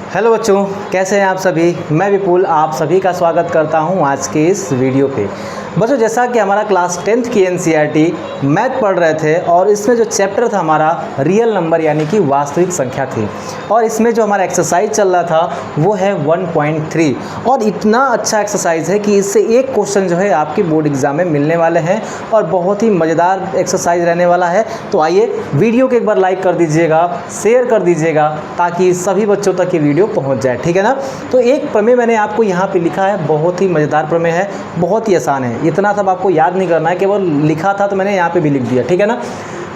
Hello बच्चों, कैसे हैं आप सभी। मैं विपुल आप सभी का स्वागत करता हूं आज के इस वीडियो पे। बच्चों, जैसा कि हमारा क्लास 10th की एनसीईआरटी मैथ पढ़ रहे थे और इसमें जो चैप्टर था हमारा रियल नंबर यानी कि वास्तविक संख्या थी, और इसमें जो हमारा एक्सरसाइज चल रहा था वो है 1.3। और इतना अच्छा एक्सरसाइज है कि इससे एक क्वेश्चन जो है आपके बोर्ड एग्जाम में मिलने वाले हैं और बहुत ही मज़ेदार एक्सरसाइज रहने वाला है। तो आइए वीडियो को एक बार लाइक कर दीजिएगा, शेयर कर दीजिएगा ताकि सभी बच्चों तक ये वीडियो पहुंच जाए, ठीक है ना। तो एक प्रमेय मैंने आपको यहाँ पे लिखा है, बहुत ही मज़ेदार प्रमेय है, बहुत ही आसान है। इतना सब आपको याद नहीं करना है, केवल लिखा था तो मैंने यहाँ पे भी लिख दिया, ठीक है ना।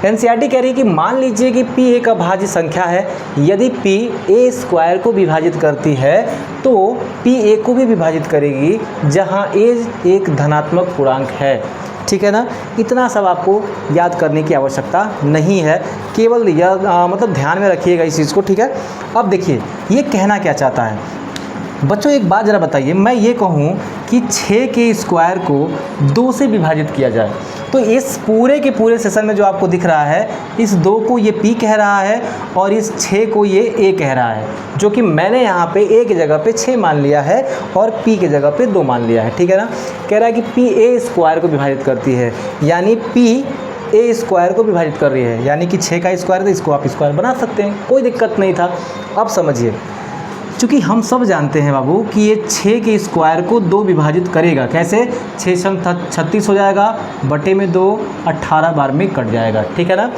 एनसीईआरटी कह रही है कि मान लीजिए कि p एक अभाज्य संख्या है। यदि p a स्क्वायर को विभाजित करती है तो p a को भी विभाजित करेगी, जहाँ a एक धनात्मक पूर्णांक है, ठीक है ना। इतना सब आपको याद करने की आवश्यकता नहीं है, केवल यह मतलब ध्यान में रखिएगा इस चीज़ को, ठीक है। अब देखिए ये कहना क्या चाहता है। बच्चों एक बात ज़रा बताइए, मैं ये कहूँ कि 6 के स्क्वायर को 2 से विभाजित किया जाए तो इस पूरे के पूरे सेशन में जो आपको दिख रहा है, इस 2 को ये p कह रहा है और इस 6 को ये a कह रहा है, जो कि मैंने यहाँ पे a की जगह पे 6 मान लिया है और p की जगह पे 2 मान लिया है, ठीक है ना। कह रहा है कि p a स्क्वायर को विभाजित करती है, यानी p a स्क्वायर को विभाजित कर रही है, यानी कि 6 का स्क्वायर, तो इसको आप स्क्वायर बना सकते हैं, कोई दिक्कत नहीं था। अब समझिए, चूँकि हम सब जानते हैं बाबू कि ये 6 के स्क्वायर को 2 विभाजित करेगा, कैसे 6 संग 36 हो जाएगा, बटे में 2 18 बार में कट जाएगा, ठीक है ना।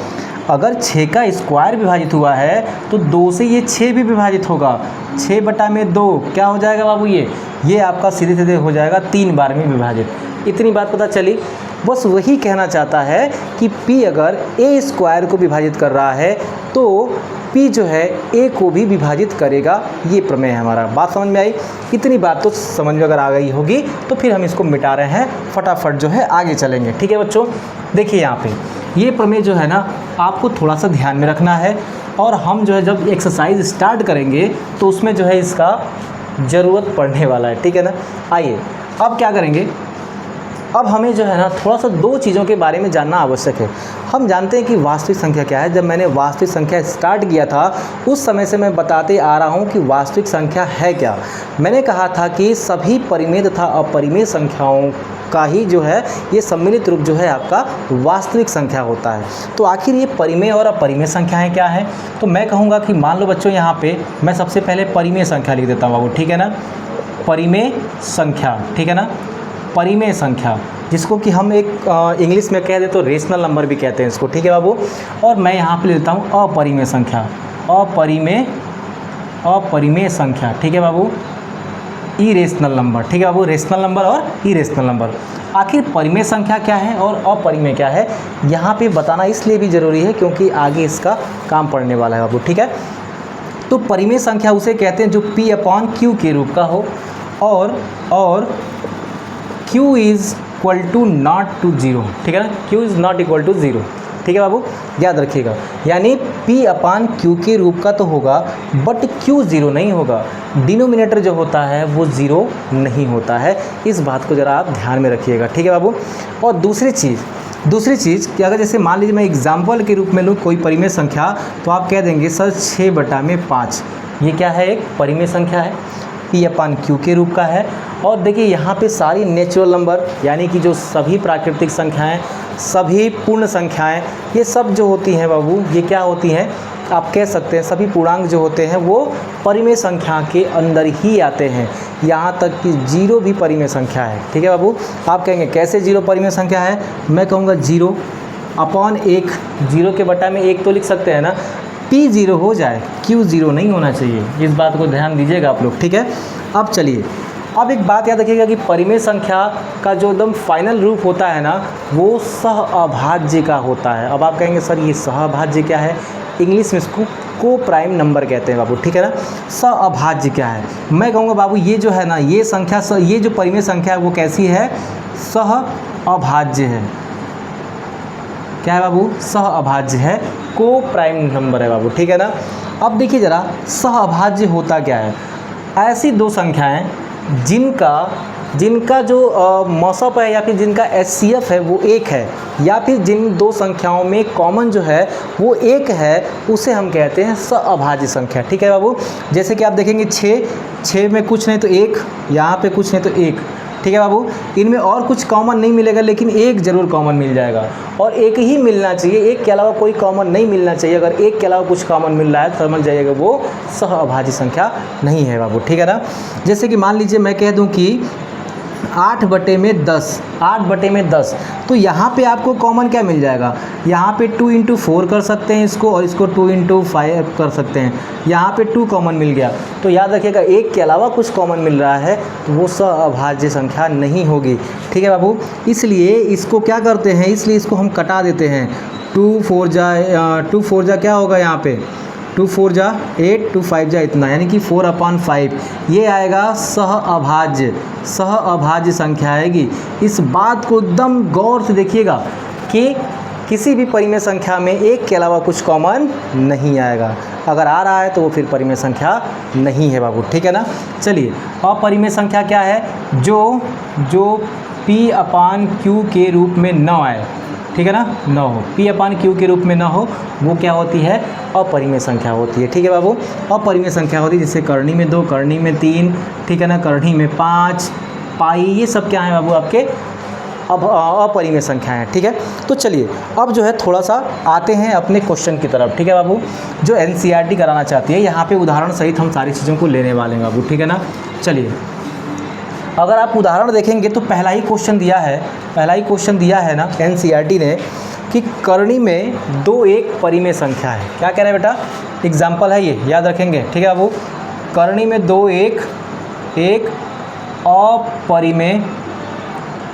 अगर 6 का स्क्वायर विभाजित हुआ है तो 2 से ये 6 भी विभाजित होगा, 6 बटा में 2 क्या हो जाएगा बाबू, ये आपका सीधे सीधे हो जाएगा 3 बार में विभाजित। इतनी बात पता चली। बस वही कहना चाहता है कि p अगर a स्क्वायर को विभाजित कर रहा है तो p जो है a को भी विभाजित करेगा। ये प्रमेय है हमारा। बात समझ में आई? इतनी बात तो समझ में अगर आ गई होगी तो फिर हम इसको मिटा रहे हैं, फटाफट जो है आगे चलेंगे, ठीक है बच्चों। देखिए यहाँ पे ये प्रमेय जो है ना, आपको थोड़ा सा ध्यान में रखना है, और हम जो है जब एक्सरसाइज स्टार्ट करेंगे तो उसमें जो है इसका ज़रूरत पड़ने वाला है, ठीक है ना। आइए अब क्या करेंगे, अब हमें जो है ना थोड़ा सा 2 चीज़ों के बारे में जानना आवश्यक है। हम जानते हैं कि वास्तविक संख्या क्या है। जब मैंने वास्तविक संख्या स्टार्ट किया था उस समय से मैं बताते आ रहा हूँ कि वास्तविक संख्या है क्या। मैंने कहा था कि सभी परिमेय तथा अपरिमेय संख्याओं का ही जो है ये सम्मिलित रूप जो है आपका वास्तविक संख्या होता है। तो आखिर ये परिमेय और अपरिमेय संख्याएँ क्या हैं, तो मैं कहूँगा कि मान लो बच्चों यहाँ पर मैं सबसे पहले परिमेय संख्या लिख देता हूँ बाबू, ठीक है ना। परिमेय संख्या, ठीक है ना। परिमेय संख्या जिसको कि हम एक इंग्लिश में कह दे तो रेशनल नंबर भी कहते हैं इसको, ठीक है बाबू। और मैं यहाँ पे लेता हूँ अपरिमेय संख्या, अपरिमेय संख्या, ठीक है बाबू। इरेशनल नंबर, ठीक है बाबू। रेशनल नंबर और इरेशनल नंबर। आखिर परिमेय संख्या क्या है और अपरिमेय क्या है, यहाँ पे बताना इसलिए भी ज़रूरी है क्योंकि आगे इसका काम पड़ने वाला है बाबू, ठीक है। तो परिमेय संख्या उसे कहते हैं जो p/q के रूप का हो और q is equal to not to 0, ठीक है ना। q is not equal to 0, ठीक है बाबू, याद रखिएगा। यानी p/q के रूप का तो होगा बट q 0 नहीं होगा। डिनोमिनेटर जो होता है वो 0 नहीं होता है। इस बात को ज़रा आप ध्यान में रखिएगा, ठीक है बाबू। और दूसरी चीज़ कि अगर जैसे मान लीजिए मैं एग्जाम्पल के रूप में लूँ कोई परिमेय संख्या, तो आप कह देंगे सर 6/5, ये क्या है, एक परिमेय संख्या है, p/q के रूप का है। और देखिए यहाँ पे सारी नेचुरल नंबर यानी कि जो सभी प्राकृतिक संख्याएं, सभी पूर्ण संख्याएं, ये सब जो होती हैं बाबू, ये क्या होती हैं, आप कह सकते हैं सभी पूर्णांक जो होते हैं वो परिमेय संख्या के अंदर ही आते हैं। यहाँ तक कि 0 भी परिमेय संख्या है, ठीक है बाबू। आप कहेंगे कैसे 0 परिमेय संख्या है, मैं कहूँगा 0/1, 0 के बटा में 1 तो लिख सकते हैं ना। p 0 हो जाए, q 0 नहीं होना चाहिए। इस बात को ध्यान दीजिएगा आप लोग, ठीक है। अब चलिए, अब एक बात याद रखिएगा कि परिमेय संख्या का जो एकदम फाइनल रूप होता है ना, वो सहअभाज्य का होता है। अब आप कहेंगे सर ये सहअभाज्य क्या है, इंग्लिश में इसको को प्राइम नंबर कहते हैं बाबू, ठीक है ना। सहअभाज्य क्या है, मैं कहूँगा बाबू ये जो है ना, ये संख्या ये जो परिमेय संख्या है वो कैसी है, सहअभाज्य है। क्या है बाबू, सहअभाज्य है, को प्राइम नंबर है बाबू, ठीक है ना। अब देखिए ज़रा सहअभाज्य होता क्या है, ऐसी 2 संख्याएं जिनका जिनका जो मौसप है या फिर जिनका HCF है वो 1 है, या फिर जिन दो संख्याओं में कॉमन जो है वो 1 है, उसे हम कहते हैं सअभाज्य संख्या। ठीक है बाबू, जैसे कि आप देखेंगे 6 में कुछ नहीं तो 1, यहाँ पे कुछ नहीं तो 1। ठीक है बाबू, इनमें और कुछ कॉमन नहीं मिलेगा, लेकिन एक ज़रूर कॉमन मिल जाएगा, और एक ही मिलना चाहिए, एक के अलावा कोई कॉमन नहीं मिलना चाहिए। अगर एक के अलावा कुछ कॉमन मिल रहा है तो समझ जाइएगा वो सहअभाज्य संख्या नहीं है बाबू। ठीक है ना, जैसे कि मान लीजिए मैं कह दूं कि 8/10, तो यहाँ पे आपको कॉमन क्या मिल जाएगा, यहाँ पे 2 × 4 कर सकते हैं इसको, और इसको 2 × 5 कर सकते हैं। यहाँ पे 2 कॉमन मिल गया, तो याद रखिएगा एक के अलावा कुछ कॉमन मिल रहा है तो वो सहअभाज्य संख्या नहीं होगी। ठीक है बाबू, इसलिए इसको क्या करते हैं, इसलिए इसको हम कटा देते हैं। 2 4 जा क्या होगा यहाँ पे, 2 4 जा 8, 2 5 जा इतना, यानी कि 4/5 ये आएगा सहअभाज्य संख्या आएगी। इस बात को एकदम गौर से देखिएगा कि किसी भी परिमेय संख्या में एक के अलावा कुछ कॉमन नहीं आएगा, अगर आ रहा है तो वो फिर परिमेय संख्या नहीं है बाबू। ठीक है ना, चलिए अपरिमेय संख्या क्या है, जो P/Q के रूप में न आए। ठीक है ना, न हो, P/Q के रूप में न हो, वो क्या होती है, अपरिमेय संख्या होती है। ठीक है बाबू, अपरिमेय संख्या होती है, जिससे करनी में 2, करनी में 3, ठीक है ना, करनी में 5, पाई, ये सब क्या है बाबू आपके अब अपरिमेय संख्या है। ठीक है, तो चलिए अब जो है थोड़ा सा आते हैं अपने क्वेश्चन की तरफ। ठीक है बाबू, जो NCERT कराना चाहती है, यहाँ पे उदाहरण सहित हम सारी चीज़ों को लेने वाले हैं बाबू। ठीक है ना, चलिए अगर आप उदाहरण देखेंगे तो पहला ही क्वेश्चन दिया है ना NCERT ने कि करनी में 2 एक परिमेय संख्या है। क्या कह रहे हैं बेटा, एग्जाम्पल है ये, याद रखेंगे। ठीक है बाबू, करनी में 2 एक अपरिमेय,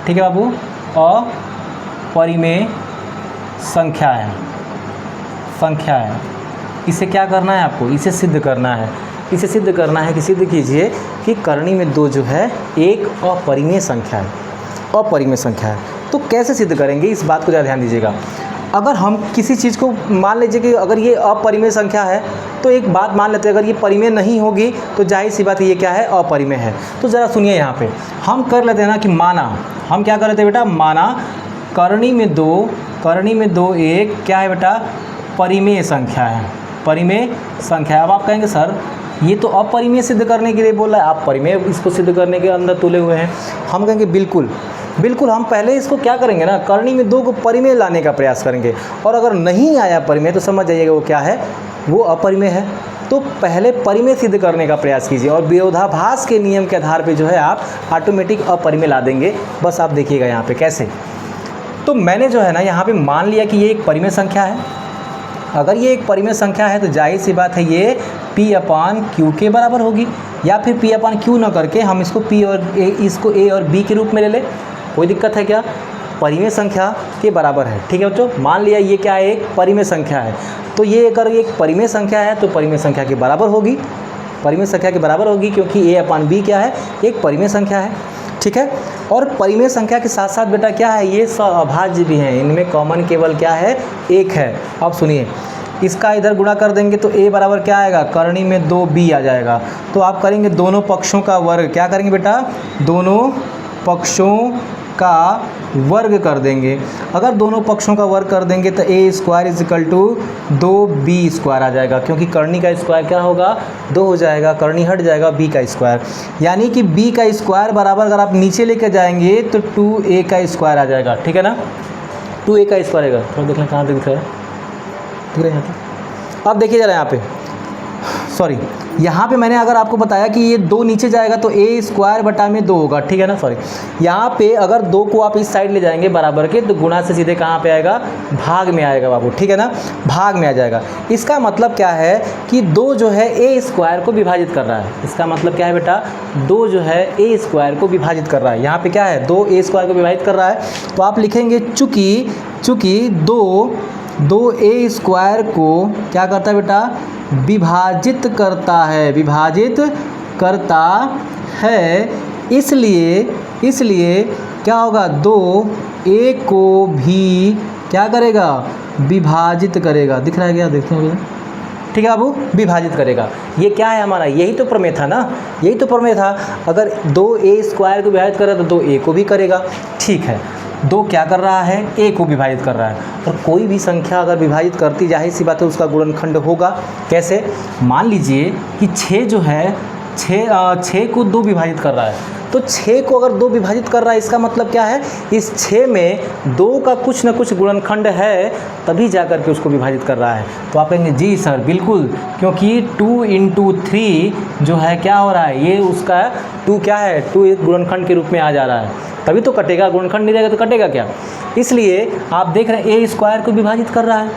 ठीक है बाबू, अपरिमेय संख्या है। इसे क्या करना है आपको, इसे सिद्ध करना है। कि सिद्ध कीजिए कि करनी में 2 जो है एक अपरिमेय संख्या है। तो कैसे सिद्ध करेंगे, इस बात को ज़रा ध्यान दीजिएगा। अगर हम किसी चीज़ को मान लीजिए कि अगर ये अपरिमेय संख्या है, तो एक बात मान लेते हैं, अगर ये परिमेय नहीं होगी तो जाहिर सी बात ये क्या है, अपरिमेय है। तो ज़रा सुनिए, यहाँ पे हम कर लेते हैं ना कि माना, हम क्या कर लेते हैं बेटा, माना करनी में 2 एक क्या है बेटा, परिमेय संख्या है। अब आप कहेंगे सर ये तो अपरिमेय सिद्ध करने के लिए बोल रहा है, आप परिमेय इसको सिद्ध करने के अंदर तुले हुए हैं। हम कहेंगे बिल्कुल हम पहले इसको क्या करेंगे ना, करनी में 2 को परिमेय लाने का प्रयास करेंगे, और अगर नहीं आया परिमेय तो समझ जाइएगा वो क्या है, वो अपरिमेय है। तो पहले परिमेय सिद्ध करने का प्रयास कीजिए, और विरोधाभास के नियम के आधार पर जो है आप ऑटोमेटिक अपरिमेय ला देंगे। बस आप देखिएगा यहाँ पर कैसे। तो मैंने जो है ना यहाँ पर मान लिया कि ये एक परिमेय संख्या है। अगर ये एक परिमेय संख्या है तो जाहिर सी बात है ये P/Q के बराबर होगी, या फिर P/Q न करके हम इसको A और B के रूप में ले लें, कोई दिक्कत है क्या, परिमेय संख्या के बराबर है। ठीक है बच्चों, मान लिया ये क्या है, एक परिमेय संख्या है। तो ये अगर एक परिमेय संख्या है तो परिमेय संख्या के बराबर होगी, क्योंकि A/B क्या है, एक परिमेय संख्या है। ठीक है, और परिमेय संख्या के साथ साथ बेटा क्या है, ये सहअभाज्य भी हैं, इनमें कॉमन केवल क्या है, 1 है। अब सुनिए, इसका इधर गुणा कर देंगे तो A बराबर क्या आएगा, करनी में 2B आ जाएगा। तो आप करेंगे दोनों पक्षों का वर्ग, क्या करेंगे बेटा, दोनों पक्षों का वर्ग कर देंगे। अगर दोनों पक्षों का वर्ग कर देंगे तो A² = 2B² आ जाएगा, क्योंकि करनी का स्क्वायर क्या होगा, 2 हो जाएगा, करनी हट जाएगा, B का स्क्वायर, यानी कि B का स्क्वायर बराबर अगर आप नीचे लेके जाएंगे तो 2A का स्क्वायर आ जाएगा। ठीक है ना, 2A का स्क्वायर आएगा। थोड़ा देख लें कहाँ दिख रहा है, यहाँ पे। अब देखिए ज़रा यहाँ पे, सॉरी यहाँ पे मैंने अगर आपको बताया कि ये 2 नीचे जाएगा तो A² 2 होगा। ठीक है ना, सॉरी यहाँ पे अगर 2 को आप इस साइड ले जाएंगे बराबर के, तो गुणा से सीधे कहाँ पे आएगा, भाग में आएगा बाबू। ठीक है ना, भाग में आ जाएगा। इसका मतलब क्या है कि 2 जो है A² को विभाजित कर रहा है। इसका मतलब क्या है बेटा, 2 जो है A² को विभाजित कर रहा है। यहाँ पे क्या है, 2 A² को विभाजित कर रहा है, तो आप लिखेंगे चूँकि 2A² को क्या करता है बेटा, विभाजित करता है, इसलिए क्या होगा, 2A को भी क्या करेगा, विभाजित करेगा। दिख रहा है क्या, देखते हैं ठीक है बाबू, विभाजित करेगा। ये क्या है हमारा, यही तो प्रमेय था ना, यही तो प्रमेय था। अगर 2a² को विभाजित कर रहा है तो 2a को भी करेगा। ठीक है, 2 क्या कर रहा है, a को विभाजित कर रहा है। और कोई भी संख्या अगर विभाजित करती, जाहिर सी बात है उसका गुणनखंड होगा। कैसे, मान लीजिए कि 6 जो है 6 को 2 विभाजित कर रहा है, तो 6 को अगर 2 विभाजित कर रहा है, इसका मतलब क्या है, इस 6 में 2 का कुछ ना कुछ गुणनखंड है, तभी जा कर के उसको विभाजित कर रहा है। तो आप कहेंगे जी सर बिल्कुल, क्योंकि 2 × 3 जो है क्या हो रहा है, ये उसका 2 क्या है, 2 एक गुणनखंड के रूप में आ जा रहा है, तभी तो कटेगा। गुणनखंड नहीं रहेगा तो कटेगा क्या। इसलिए आप देख रहे हैं a² को विभाजित कर रहा है,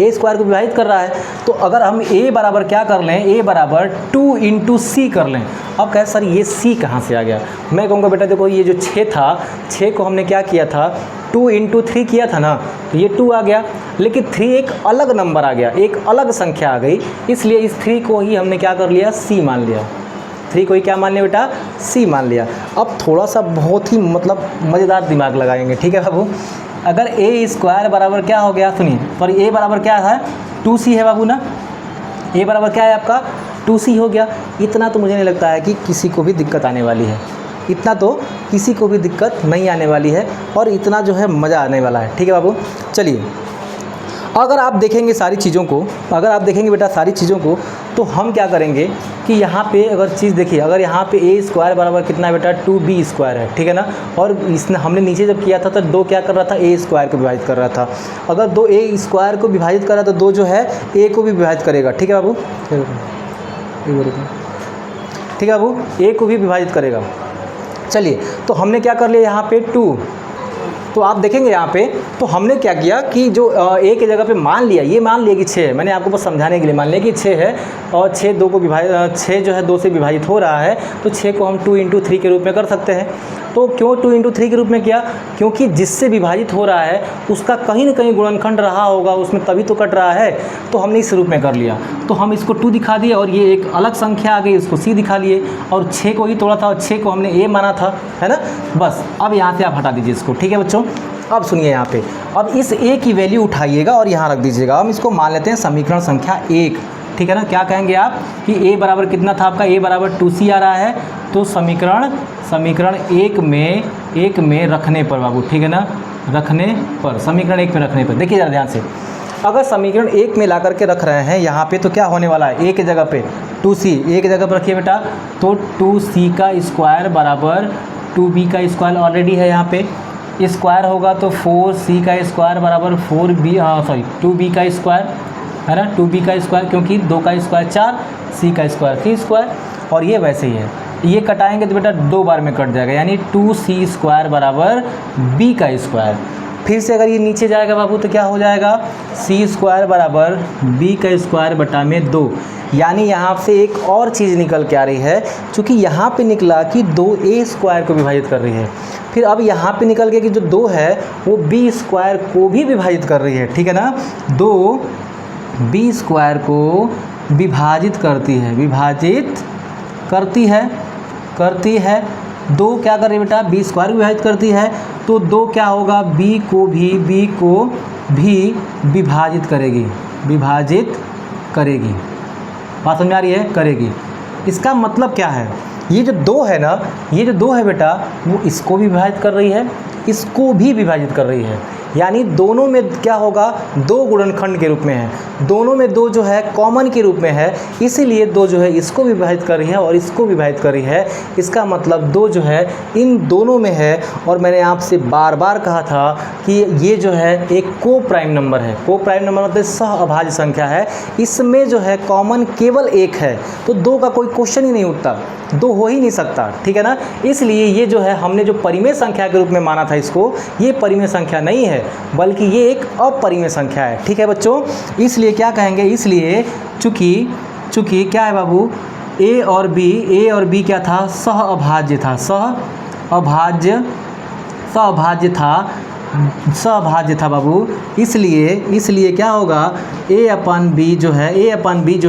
a² को विभाजित कर रहा है। तो अगर हम a बराबर क्या कर लें, a बराबर 2 × c कर लें। अब कहे सर ये c कहाँ से आ गया, मैं कहूँगा बेटा देखो ये जो 6 था, 6 को हमने क्या किया था, 2 × 3 किया था ना, तो ये 2 आ गया, लेकिन 3 एक अलग नंबर आ गया, एक अलग संख्या आ गई, इसलिए इस 3 को ही हमने क्या कर लिया, c मान लिया। 3 को ही क्या मान लिया बेटा, c मान लिया। अब थोड़ा सा बहुत ही मतलब मज़ेदार दिमाग लगाएंगे, ठीक है बाबू। अगर a² बराबर क्या हो गया, सुनिए, पर a बराबर क्या है, 2c है बाबू ना, a बराबर क्या है आपका, 2c हो गया। इतना तो मुझे नहीं लगता है कि किसी को भी दिक्कत आने वाली है, इतना तो किसी को भी दिक्कत नहीं आने वाली है, और इतना जो है मज़ा आने वाला है। ठीक है बाबू, चलिए अगर आप देखेंगे सारी चीज़ों को, अगर आप देखेंगे बेटा सारी चीज़ों को, तो हम क्या करेंगे कि यहाँ पे अगर चीज़ देखिए, अगर यहाँ पे a² बराबर कितना है बेटा, 2b² है, ठीक है ना। और इसने हमने नीचे जब किया था तो 2 क्या कर रहा था, a² को विभाजित कर रहा था। अगर 2 a² को विभाजित कर रहा है तो 2 जो है a को भी विभाजित करेगा। ठीक है बाबू, ठीक है बाबू, a को भी विभाजित करेगा। चलिए तो हमने क्या कर लिया यहाँ पे 2, तो आप देखेंगे यहाँ पे, तो हमने क्या किया कि जो a की जगह पे मान लिया, ये मान लिया कि 6 है, मैंने आपको बस समझाने के लिए मान लिया कि 6 है, और 6 2 को विभाजित, 6 जो है 2 से विभाजित हो रहा है, तो 6 को हम 2 × 3 के रूप में कर सकते हैं। तो क्यों 2 × 3 के रूप में किया, क्योंकि जिससे विभाजित हो रहा है उसका कहीं ना कहीं गुणनखंड रहा होगा उसमें, तभी तो कट रहा है, तो हमने इस रूप में कर लिया। तो हम इसको 2 दिखा दिए, और ये एक अलग संख्या आ गई, इसको c दिखा लिए, और 6 को ही तोड़ा था और 6 को हमने a माना था, है ना। बस अब यहाँ से आप हटा दीजिए इसको, ठीक है बच्चों। अब सुनिए यहाँ पे, अब इस a की वैल्यू उठाइएगा और यहाँ रख दीजिएगा। हम इसको मान लेते हैं समीकरण संख्या 1, ठीक है ना। क्या कहेंगे आप कि a बराबर कितना था आपका, a बराबर 2c आ रहा है, तो समीकरण 1 में रखने पर बाबू, ठीक है ना, रखने पर, समीकरण 1 में रखने पर, देखिए ज़रा ध्यान से, अगर समीकरण 1 में ला करके रख रहे हैं यहाँ पे, तो क्या होने वाला है, a की जगह पे 2c, a की जगह पर रखिए बेटा, तो 2c² बराबर 2b का स्क्वायर ऑलरेडी है यहाँ पे, स्क्वायर होगा तो 4c² बराबर 2b का स्क्वायर, है ना, 2b का स्क्वायर, क्योंकि 2 का स्क्वायर 4, c का स्क्वायर 3², और ये वैसे ही है, ये कटाएंगे तो बेटा 2 बार में कट जाएगा, यानी 2c² बराबर b का स्क्वायर। फिर से अगर ये नीचे जाएगा बाबू तो क्या हो जाएगा, c² बराबर b का स्क्वायर बटा में 2, यानी यहाँ से एक और चीज़ निकल के आ रही है, चूँकि यहाँ पे निकला कि 2a² को विभाजित कर रही है, फिर अब यहाँ पे निकल गया कि जो 2 है वो b² को भी विभाजित कर रही है, ठीक है ना, 2 b² को विभाजित करती है, करती है 2 क्या कर रही है बेटा, b² विभाजित करती है, तो 2 क्या होगा, b को भी विभाजित करेगी। बात समझ आ रही है, करेगी। इसका मतलब क्या है, ये जो 2 है ना, ये जो 2 है बेटा, वो इसको भी विभाजित कर रही है, इसको भी विभाजित कर रही है, यानी दोनों में क्या होगा, 2 गुणनखंड के रूप में है, दोनों में 2 जो है कॉमन के रूप में है, इसीलिए 2 जो है इसको विभाजित कर रही है और इसको विभाजित कर रही है। इसका मतलब 2 जो है इन दोनों में है, और मैंने आपसे बार बार कहा था कि ये जो है एक को प्राइम नंबर है, को प्राइम नंबर मतलब सहअभाज्य संख्या है, इसमें जो है कॉमन केवल 1 है, तो 2 का कोई क्वेश्चन ही नहीं उठता, 2 हो ही नहीं सकता, ठीक है ना। इसलिए ये जो है हमने जो परिमेय संख्या के रूप में माना था इसको, ये परिमेय संख्या नहीं है, बल्कि ये एक अपरिमेय संख्या है, ठीक है बच्चों। इसलिए क्या कहेंगे, इसलिए चूंकि क्या है बाबू, a और b क्या था, सहअभाज्य था बाबू, इसलिए क्या होगा, a/b जो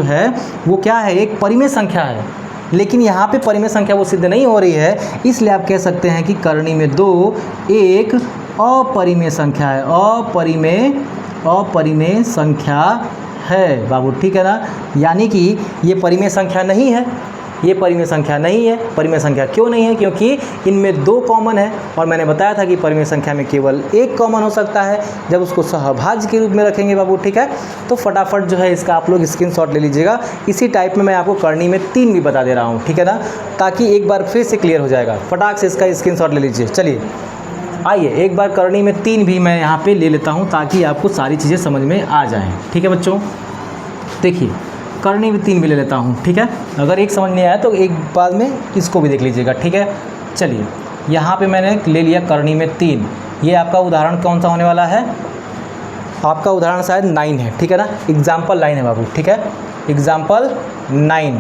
है वो क्या है, एक परिमेय संख्या है, लेकिन यहाँ पे परिमेय संख्या वो सिद्ध नहीं हो रही है, इसलिए आप कह सकते हैं कि करणी में 2 एक अपरिमेय संख्या है, अपरिमेय संख्या है बाबू, ठीक है ना। यानी कि ये परिमेय संख्या नहीं है, ये परिमेय संख्या नहीं है। परिमेय संख्या क्यों नहीं है? क्योंकि इनमें 2 कॉमन है, और मैंने बताया था कि परिमेय संख्या में केवल 1 कॉमन हो सकता है जब उसको सहभाज्य के रूप में रखेंगे बाबू, ठीक है। तो फटाफट जो है इसका आप लोग स्क्रीनशॉट ले लीजिएगा। इसी टाइप में मैं आपको करनी में 3 भी बता दे रहा हूँ, ठीक है ना, ताकि एक बार फिर से क्लियर हो जाएगा। फटाक से इसका स्क्रीनशॉट ले लीजिए। चलिए आइए एक बार करनी में 3 भी मैं यहाँ पे ले लेता हूँ ताकि आपको सारी चीज़ें समझ में आ जाएं, ठीक है बच्चों। देखिए करनी में 3 भी ले लेता हूँ, ठीक है। अगर एक समझ नहीं आया तो एक बाद में इसको भी देख लीजिएगा, ठीक है। चलिए यहाँ पे मैंने ले लिया करनी में 3। ये आपका उदाहरण कौन सा होने वाला है? आपका उदाहरण शायद 9 है, ठीक है ना। एग्जाम्पल 9 है बाबू, ठीक है। एग्जाम्पल 9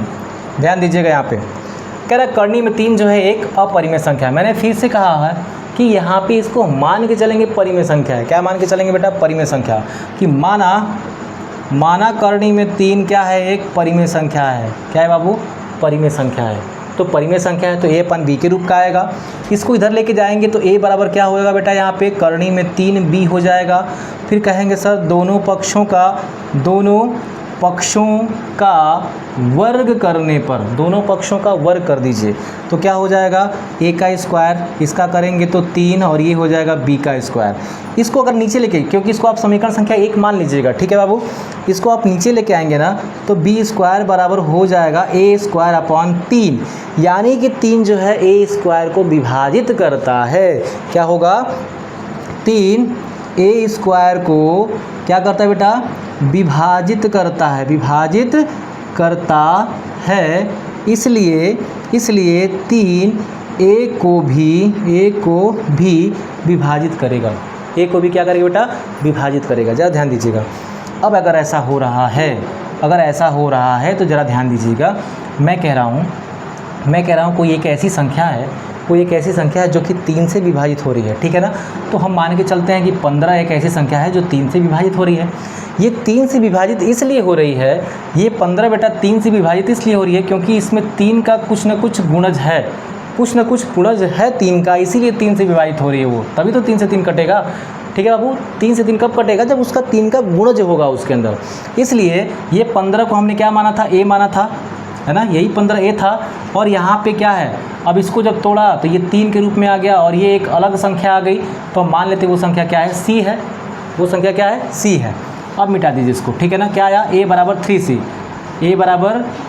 ध्यान दीजिएगा। यहाँ पे कह रहा करनी में 3 जो है एक अपरिमेय संख्या है। मैंने फिर से कहा है कि यहाँ पे इसको मान के चलेंगे परिमेय संख्या है। क्या मान के चलेंगे बेटा? परिमेय संख्या। कि माना करनी में 3 क्या है? एक परिमेय संख्या है। क्या है बाबू? परिमेय संख्या है। तो परिमेय संख्या है तो a अपन b के रूप का आएगा। इसको इधर लेके जाएंगे तो a बराबर क्या होगा बेटा? यहाँ पे करनी में 3b हो जाएगा। फिर कहेंगे सर दोनों पक्षों का वर्ग करने पर, दोनों पक्षों का वर्ग कर दीजिए तो क्या हो जाएगा? a का स्क्वायर, इसका करेंगे तो 3 और ये हो जाएगा b का स्क्वायर। इसको अगर नीचे लेके, क्योंकि इसको आप समीकरण संख्या 1 मान लीजिएगा, ठीक है बाबू। इसको आप नीचे लेके आएंगे ना तो b स्क्वायर बराबर हो जाएगा a स्क्वायर अपॉन 3, यानी कि 3 जो है a स्क्वायर को विभाजित करता है। क्या होगा? 3 a स्क्वायर को क्या करता है बेटा? विभाजित करता है। इसलिए 3 a को भी विभाजित करेगा। a को भी क्या करेगा बेटा? विभाजित करेगा। ज़रा ध्यान दीजिएगा। अब अगर ऐसा हो रहा है तो ज़रा ध्यान दीजिएगा। मैं कह रहा हूँ कोई एक ऐसी संख्या है जो कि 3 से विभाजित हो रही है, ठीक है ना। तो हम मान के चलते हैं कि 15 एक ऐसी संख्या है जो 3 से विभाजित हो रही है। ये 3 से विभाजित इसलिए हो रही है, ये 15 बेटा 3 से विभाजित इसलिए हो रही है क्योंकि इसमें 3 का कुछ न कुछ गुणज है, 3 का, इसीलिए 3 से विभाजित हो रही है वो। तभी तो 3 से 3 कटेगा, ठीक है बाबू। 3 से 3 कब कटेगा? जब उसका 3 का गुणज होगा उसके अंदर। इसलिए ये 15 को हमने क्या माना था? a माना था, है ना। यही 15 a था। और यहाँ पे क्या है? अब इसको जब तोड़ा तो ये 3 के रूप में आ गया और ये एक अलग संख्या आ गई। तो मान लेते वो संख्या क्या है? c है। वो संख्या क्या है? c है। अब मिटा दीजिए इसको, ठीक है ना। क्या आया? a बराबर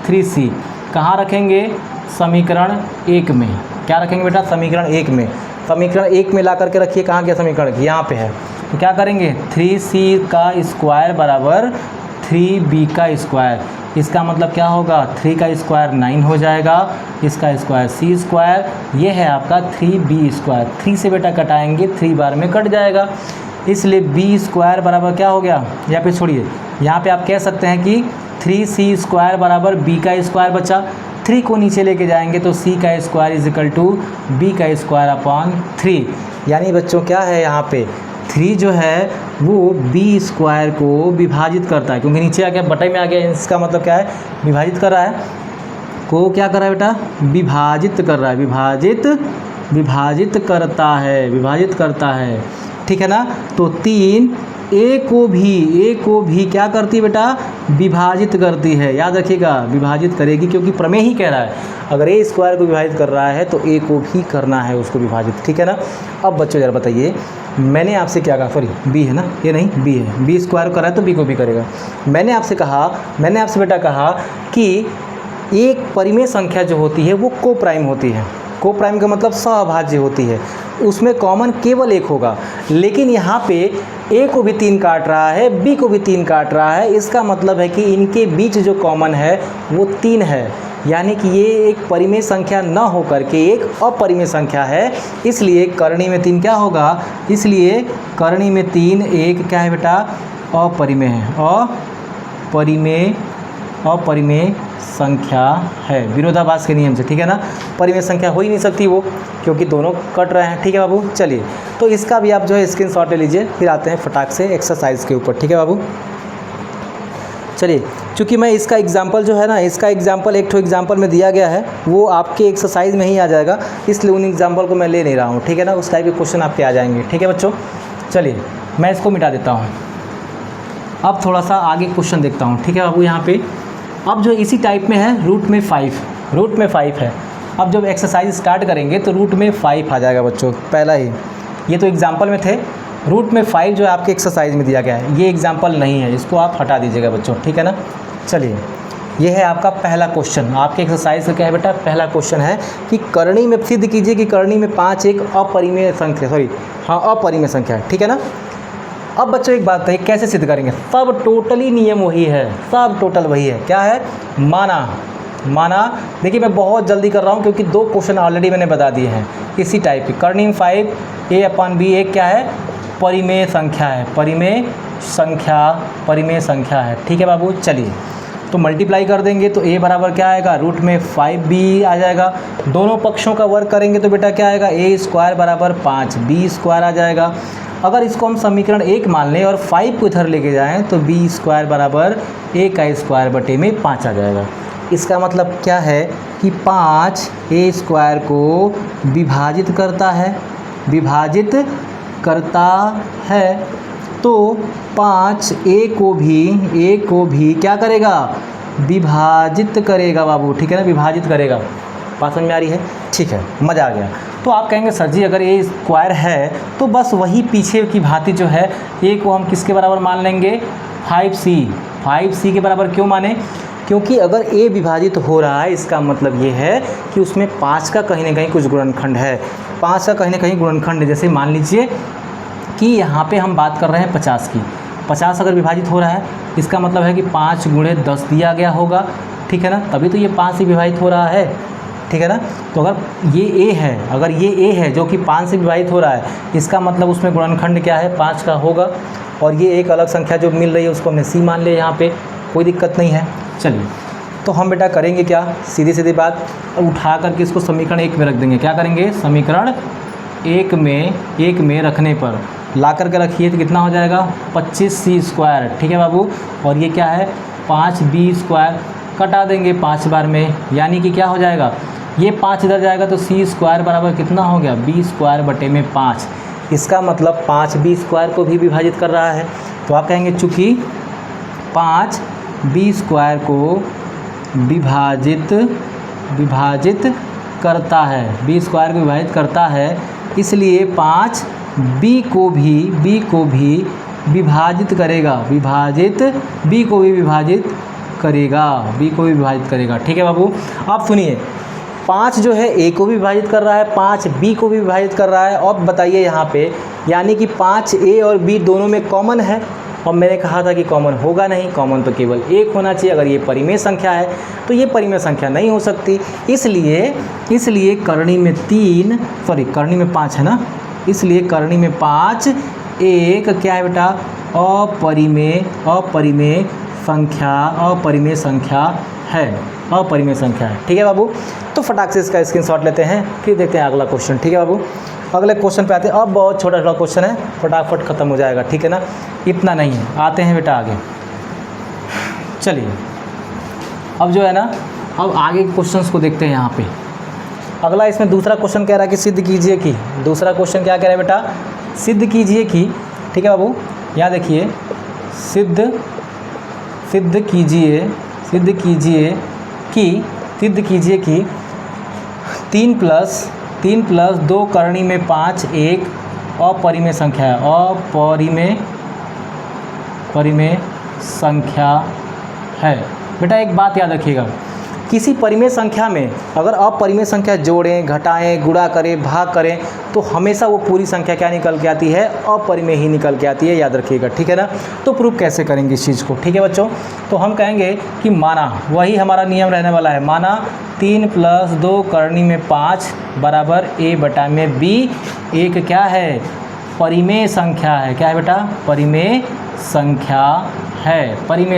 3c। कहाँ रखेंगे? समीकरण 1 में। क्या रखेंगे बेटा? समीकरण 1 में। समीकरण 1 में ला करके रखिए। कहाँ गया समीकरण? यहाँ पे है। तो क्या करेंगे? 3c का स्क्वायर बराबर 3b का स्क्वायर। इसका मतलब क्या होगा? 3 का स्क्वायर 9 हो जाएगा, इसका स्क्वायर c स्क्वायर, ये है आपका 3b स्क्वायर। 3 से बेटा कटाएंगे 3 बार में कट जाएगा, इसलिए b स्क्वायर बराबर क्या हो गया? यहाँ पे छोड़िए, यहाँ पे आप कह सकते हैं कि 3c स्क्वायर बराबर b का स्क्वायर बचा। 3 को नीचे लेके जाएंगे तो c का square is equal to b का स्क्वायर अपॉन 3। यानी बच्चों क्या है यहाँ पे? 3 जो है वो b स्क्वायर को विभाजित करता है, क्योंकि नीचे आ गया, बटाई में आ गया। इसका मतलब क्या है? विभाजित कर रहा है। को क्या कर रहा है बेटा? विभाजित कर रहा है। विभाजित करता है, ठीक है ना। तो 3 a को भी क्या करती है बेटा? विभाजित करती है। याद रखिएगा, विभाजित करेगी, क्योंकि प्रमेय ही कह रहा है अगर a स्क्वायर को विभाजित कर रहा है तो a को भी करना है उसको विभाजित, ठीक है ना। अब बच्चों जरा बताइए, मैंने आपसे क्या कहा? सॉरी b है ना, ये नहीं b है। b स्क्वायर कर रहा है तो b को भी करेगा। मैंने आपसे बेटा कहा कि एक परिमेय संख्या जो होती है वो को प्राइम होती है। को प्राइम का मतलब सहभाज्य होती है, उसमें कॉमन केवल 1 होगा। लेकिन यहाँ पे a को भी 3 काट रहा है, b को भी 3 काट रहा है। इसका मतलब है कि इनके बीच जो कॉमन है वो 3 है, यानी कि ये एक परिमेय संख्या न होकर के एक अपरिमेय संख्या है। इसलिए करनी में 3 क्या होगा? इसलिए करनी में 3 एक क्या है बेटा? अपरिमेय है। अपरिमेय संख्या है विरोधाभास के नियम से, ठीक है ना। परिमेय संख्या हो ही नहीं सकती वो, क्योंकि दोनों कट रहे हैं, ठीक है बाबू। चलिए तो इसका भी आप जो है स्क्रीनशॉट ले लीजिए, फिर आते हैं फटाक से एक्सरसाइज के ऊपर, ठीक है बाबू। चलिए, चूँकि मैं इसका एग्जाम्पल जो है ना, इसका एग्जाम्पल एक एग्जाम्पल में दिया गया है, वो आपके एक्सरसाइज में ही आ जाएगा, इसलिए उन एग्जाम्पल को मैं ले नहीं रहा हूँ, ठीक है ना। उस टाइप के क्वेश्चन आपके आ जाएंगे, ठीक है बच्चों। चलिए मैं इसको मिटा देता हूँ। अब थोड़ा सा आगे क्वेश्चन देखता हूँ, ठीक है बाबू। यहाँ पे अब जो इसी टाइप में है, रूट में 5 है। अब जब एक्सरसाइज स्टार्ट करेंगे तो रूट में 5 आ जाएगा बच्चों, पहला ही। ये तो एग्जाम्पल में थे, रूट में 5 जो है आपके एक्सरसाइज में दिया गया है, ये एग्जाम्पल नहीं है, इसको आप हटा दीजिएगा बच्चों, ठीक है ना। चलिए, ये है आपका पहला क्वेश्चन। आपके एक्सरसाइज का क्या है बेटा, पहला क्वेश्चन है कि करणी में सिद्ध कीजिए कि करणी में 5 एक अपरिमेय संख्या, अपरिमेय संख्या है, ठीक है ना। अब बच्चों एक बात बताइए, कैसे सिद्ध करेंगे। सब टोटली नियम वही है, सब टोटल वही है। क्या है, माना। देखिए मैं बहुत जल्दी कर रहा हूँ क्योंकि 2 क्वेश्चन ऑलरेडी मैंने बता दिए हैं इसी टाइप के। करणी में 5 a/b एक क्या है, परिमेय संख्या है, परिमेय संख्या है, ठीक है बाबू। चलिए, तो मल्टीप्लाई कर देंगे तो a बराबर क्या आएगा, रूट में 5b आ जाएगा। दोनों पक्षों का वर्ग करेंगे तो बेटा क्या आएगा, a² बराबर 5b² आ जाएगा। अगर इसको हम समीकरण 1 मान लें और 5 को इधर लेके जाएं तो b² बराबर a² आ जाएगा। इसका मतलब क्या है कि 5 a² को विभाजित करता है, तो 5 a को भी क्या करेगा, विभाजित करेगा बाबू, ठीक है ना, विभाजित करेगा। बात समझ में आ रही है, ठीक है, मज़ा आ गया। तो आप कहेंगे सर जी अगर a² है तो बस वही पीछे की भांति जो है a को हम किसके बराबर मान लेंगे, 5c के बराबर। क्यों माने, क्योंकि अगर a विभाजित हो रहा है इसका मतलब ये है कि उसमें 5 का कहीं ना कहीं कुछ गुणनखंड है, 5 का कहीं ना कहीं गुणनखंड है। जैसे मान लीजिए कि यहाँ पे हम बात कर रहे हैं 50 की, 50 अगर विभाजित हो रहा है इसका मतलब है कि 5 × 10 दिया गया होगा, ठीक है ना, तभी तो ये 5 से विभाजित हो रहा है, ठीक है ना। तो अगर ये a है जो कि 5 से विभाजित हो रहा है, इसका मतलब उसमें गुणनखंड क्या है, 5 का होगा। और ये एक अलग संख्या जो मिल रही है उसको हमने c मान लिया, यहाँ पे कोई दिक्कत नहीं है। चलिए, तो हम बेटा करेंगे क्या, सीधी सीधी बात, उठा करके इसको समीकरण 1 में रख देंगे। क्या करेंगे, समीकरण 1 में रखने पर ला करके रखिए तो कितना हो जाएगा, 25c², ठीक है बाबू। और ये क्या है, 5b², कटा देंगे 5 बार में, यानी कि क्या हो जाएगा, ये 5 इधर जाएगा तो c² बराबर कितना हो गया, b² / 5। इसका मतलब 5b² को भी विभाजित कर रहा है। तो आप कहेंगे चूँकि 5b² को विभाजित करता है, b² को विभाजित करता है, इसलिए 5b को भी विभाजित करेगा, b को भी विभाजित करेगा, ठीक है बाबू। अब सुनिए, 5 जो है a को भी विभाजित कर रहा है, 5 b को भी विभाजित कर रहा है। अब बताइए यहाँ पे, यानी कि 5 a और b दोनों में कॉमन है, और मैंने कहा था कि कॉमन होगा नहीं, कॉमन तो केवल 1 होना चाहिए। अगर ये परिमेय संख्या है तो ये परिमेय संख्या नहीं हो सकती, इसलिए करणी में 5 है ना, इसलिए करणी में 5 एक क्या है बेटा, अपरिमेय संख्या है, ठीक है बाबू। तो फटाक से इसका स्क्रीनशॉट लेते हैं, फिर देखते हैं अगला क्वेश्चन, ठीक है बाबू। अगले क्वेश्चन पे आते हैं। अब बहुत छोटा क्वेश्चन है, फटाफट ख़त्म हो जाएगा, ठीक है ना, इतना नहीं है। आते हैं बेटा आगे, चलिए अब जो है ना, अब आगे के क्वेश्चंस को देखते हैं। यहाँ पे अगला इसमें दूसरा क्वेश्चन कह रहा है कि सिद्ध कीजिए कि, दूसरा क्वेश्चन क्या कह रहा है बेटा, सिद्ध कीजिए कि, ठीक है बाबू। यहाँ देखिए, सिद्ध कीजिए कि 3 + 2 करणी में 5 एक अपरिमेय संख्या है, परिमेय संख्या है। बेटा एक बात याद रखिएगा, किसी परिमेय संख्या में अगर अपरिमेय संख्या जोड़ें, घटाएं, गुणा करें, भाग करें तो हमेशा वो पूरी संख्या क्या निकल के आती है, अपरिमेय ही निकल के आती है, याद रखिएगा, ठीक है ना। तो प्रूफ कैसे करेंगे इस चीज़ को, ठीक है बच्चों। तो हम कहेंगे कि माना, वही हमारा नियम रहने वाला है, माना 3 + 2 करणी में 5 बराबर a/b एक क्या है, परिमेय संख्या है। क्या है बेटा, परिमेय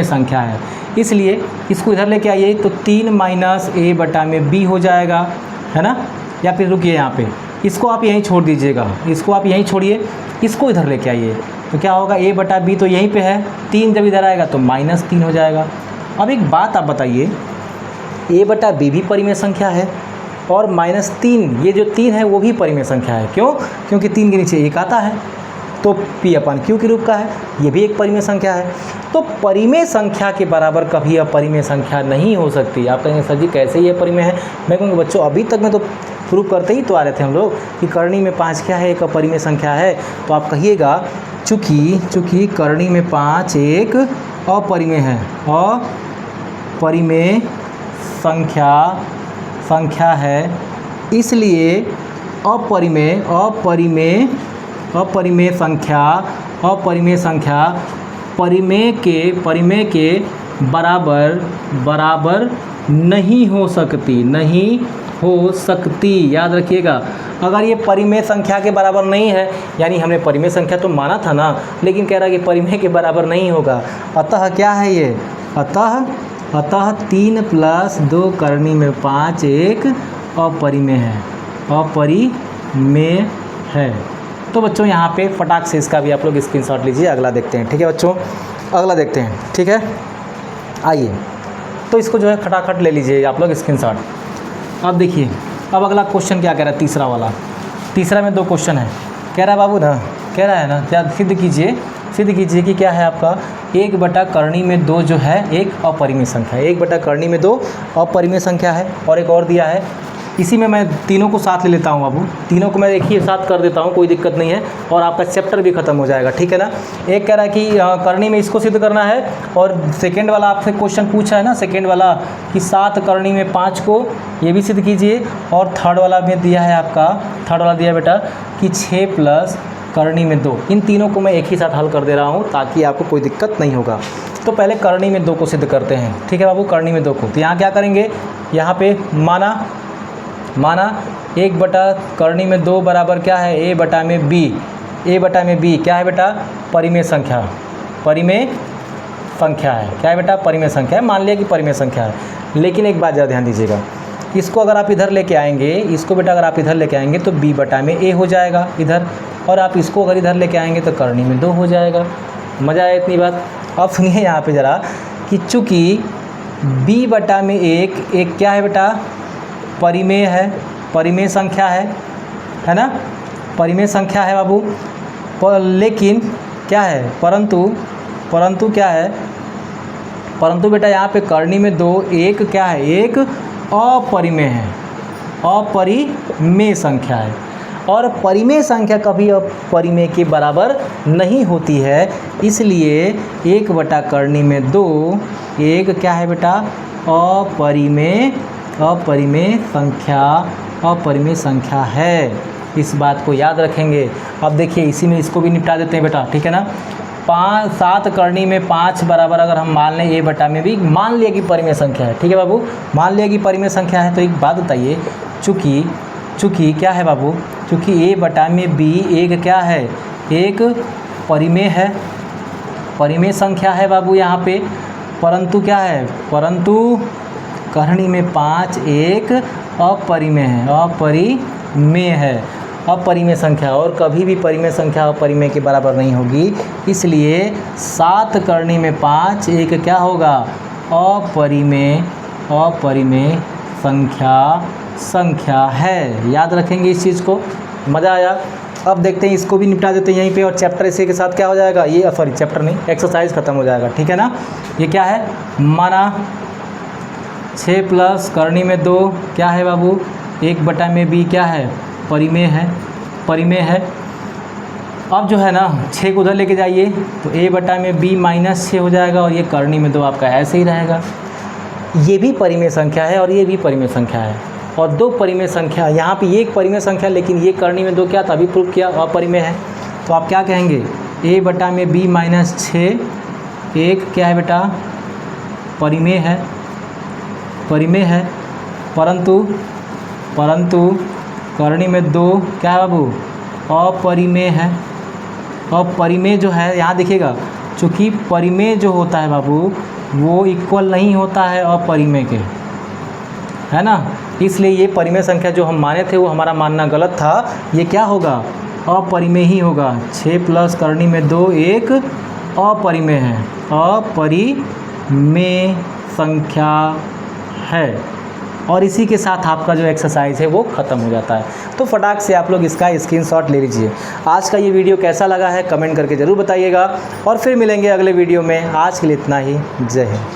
संख्या है। इसलिए इसको इधर लेके आइए तो 3 - a/b हो जाएगा, है ना। या फिर रुकिए, यहाँ पे इसको आप यहीं छोड़ दीजिएगा, इसको आप यहीं छोड़िए, इसको इधर लेके आइए तो क्या होगा, a/b तो यहीं पे है, 3 जब इधर आएगा तो -3 हो जाएगा। अब एक बात आप बताइए, a/b भी परिमेय संख्या है और -3, ये जो 3 है वो भी परिमेय संख्या है। क्यों, क्योंकि 3 के नीचे 1 आता है, तो p अपन q के रूप का है, ये भी एक परिमेय संख्या है। तो परिमेय संख्या के बराबर कभी अपरिमेय संख्या नहीं हो सकती। आप कहेंगे सर जी कैसे ये परिमेय है? मैं कहूँगा बच्चों अभी तक मैं तो प्रूव करते ही तो आ रहे थे हम लोग कि करणी में 5 क्या है, एक अपरिमेय संख्या है। तो आप कहिएगा चूँकि करणी में 5 एक अपरिमेय है, अपरिमेय संख्या है, इसलिए अपरिमेय संख्या परिमेय के बराबर नहीं हो सकती। याद रखिएगा, अगर ये परिमेय संख्या के बराबर नहीं है, यानी हमने परिमेय संख्या तो माना था ना, लेकिन कह रहा है कि परिमेय के बराबर नहीं होगा। अतः क्या है ये? अतः 3 + 2 करणी में 5 एक अपरिमेय है। तो बच्चों यहाँ पे फटाक से इसका भी आप लोग स्क्रीनशॉट लीजिए। अगला देखते हैं, ठीक है बच्चों, अगला देखते हैं, ठीक है। आइए, तो इसको जो है खटाखट ले लीजिए आप लोग स्क्रीनशॉट। अब देखिए, अब अगला क्वेश्चन क्या कह रहा है, तीसरा वाला। तीसरा में 2 क्वेश्चन है। कह रहा है बाबू ना, कह रहा है ना, क्या सिद्ध कीजिए कि क्या है आपका 1 करणी में 2 जो है एक अपरिमेय संख्या है। 1 करणी में 2 अपरिमेय संख्या है। और एक और दिया है, इसी में मैं तीनों को साथ ले लेता हूँ बाबू, तीनों को मैं एक ही साथ कर देता हूँ, कोई दिक्कत नहीं है, और आपका चैप्टर भी खत्म हो जाएगा, ठीक है ना। एक कह रहा है कि करणी में इसको सिद्ध करना है, और सेकंड वाला आपसे क्वेश्चन पूछा है ना, सेकंड वाला कि 7 करणी में 5 को ये भी सिद्ध कीजिए। और थर्ड वाला में दिया है आपका, थर्ड वाला दिया बेटा कि 6 + करणी में 2। इन तीनों को मैं एक ही साथ हल कर दे रहा हूँ ताकि आपको कोई दिक्कत नहीं होगा। तो पहले करणी में 2 को सिद्ध करते हैं, ठीक है बाबू, करणी में 2 को। तो यहाँ क्या करेंगे, यहाँ पे माना 1 करणी में 2 बराबर क्या है, a बटा में b क्या है बेटा, परिमेय संख्या है। क्या है बेटा, परिमेय संख्या है। मान लिया कि परिमेय संख्या है, लेकिन एक बात ज़रा ध्यान दीजिएगा, इसको अगर आप इधर लेके आएंगे, इसको बेटा अगर आप इधर लेके आएंगे तो b बटा में a हो जाएगा इधर, और आप इसको अगर इधर लेके आएंगे तो करणी में 2 हो जाएगा। मज़ा आया इतनी बात। अब सुनिए यहाँ पे ज़रा कि चूँकि b बटा में 1 क्या है बेटा, परिमेय है, परिमेय संख्या है ना, परिमेय संख्या है बाबू। लेकिन क्या है, परंतु क्या है, परंतु बेटा यहाँ पे करणी में 2 एक क्या है, एक अपरिमेय है, अपरिमेय संख्या है। और परिमेय संख्या कभी अपरिमेय के बराबर नहीं होती है, इसलिए 1 करणी में 2 एक क्या है बेटा, अपरिमेय संख्या है। इस बात को याद रखेंगे। अब देखिए इसी में इसको भी निपटा देते हैं बेटा, ठीक है ना। 7 करणी में 5 बराबर अगर हम मान लें a बटा में b, मान लिया कि परिमेय संख्या है, ठीक है बाबू, मान लिया कि परिमेय संख्या है। तो एक बात बताइए, चूँकि क्या है बाबू, चूँकि a बटा में b एक क्या है, एक परिमेय है, परिमेय संख्या है बाबू यहाँ पे। परंतु क्या है, परंतु करणी में 5 एक अपरिमेय है, अपरिमेय संख्या, और कभी भी परिमेय संख्या अपरिमेय के बराबर नहीं होगी। इसलिए 7 करणी में 5 एक क्या होगा, अपरिमेय संख्या है। याद रखेंगे इस चीज़ को। मज़ा आया। अब देखते हैं, इसको भी निपटा देते हैं यहीं पे, और चैप्टर इसी के साथ क्या हो जाएगा, ये सॉरी चैप्टर नहीं, एक्सरसाइज खत्म हो जाएगा, ठीक है ना। ये क्या है, माना 6 + करणी में 2 क्या है बाबू, 1 बटा में b क्या है, परिमेय है। अब जो है ना 6 को उधर लेके जाइए तो a बटा में b -6 हो जाएगा, और ये करणी में 2 आपका ऐसे ही रहेगा। ये भी परिमेय संख्या है और ये भी परिमेय संख्या है, और 2 परिमेय संख्या, यहाँ पे ये एक परिमेय संख्या, लेकिन ये करणी में 2 क्या था, अभी प्रूफ किया, अपरिमेय है। तो आप क्या कहेंगे, a बटा में b -6 एक क्या है बेटा, परिमेय है। परंतु करणी में 2 क्या है बाबू, अपरिमेय है। अपरिमेय जो है यहाँ देखिएगा, चूँकि परिमेय जो होता है बाबू वो इक्वल नहीं होता है अपरिमेय के, है ना। इसलिए ये परिमेय संख्या जो हम माने थे वो हमारा मानना गलत था। ये क्या होगा, अपरिमेय ही होगा। 6 + करणी में 2 एक अपरिमेय है, अपरिमेय संख्या है। और इसी के साथ आपका जो एक्सरसाइज है वो ख़त्म हो जाता है। तो फटाक से आप लोग इसका स्क्रीनशॉट ले लीजिए। आज का ये वीडियो कैसा लगा है कमेंट करके ज़रूर बताइएगा और फिर मिलेंगे अगले वीडियो में। आज के लिए इतना ही। जय हिंद।